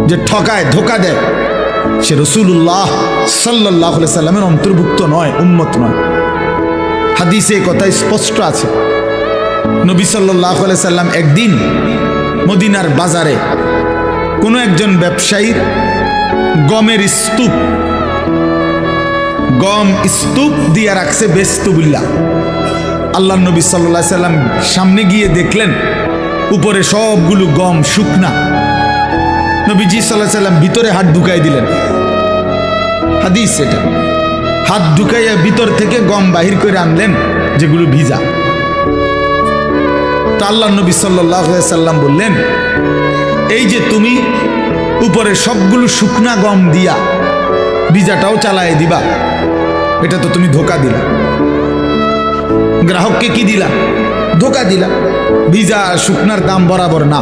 যে ঠকায়, ধোকা দেয়, সে রাসূলুল্লাহ সাল্লাল্লাহু আলাইহি সাল্লামের অন্তর্ভুক্ত নয়, উম্মত নয়। হাদিসে কথা স্পষ্ট আছে। নবী সাল্লাল্লাহু আলাইহি সাল্লাম একদিন মদিনার বাজারে কোনো একজন ব্যবসায়ীর গমের স্তূপ, গম স্তূপ দিয়া রাখছে বেস্তুবিল্লাহ। আল্লাহ নবী সাল্লাল্লাহু আলাইহি সাল্লাম সামনে গিয়ে দেখলেন উপরে সবগুলো গম শুকনা। নবীজি সাল্লাল্লাহু আলাইহি সাল্লাম ভিতরে হাত ঢুকাই দিলেন। হাদিস এটা, হাত ঢুকাইয়া ভিতর থেকে গম বাহির করে আনলেন যেগুলো ভিজা। তো আল্লাহ নবী সাল্লাল্লাহু আলাইহি সাল্লাম বললেন, এই যে তুমি উপরে সবগুলো শুকনা গম দিয়া ভিজাটাও চালায় দিবা, এটা তো তুমি ধোকা দিলা। গ্রাহককে কি দিলা? ধোকা দিলা। ভিজা আর শুকনার দাম বরাবর না।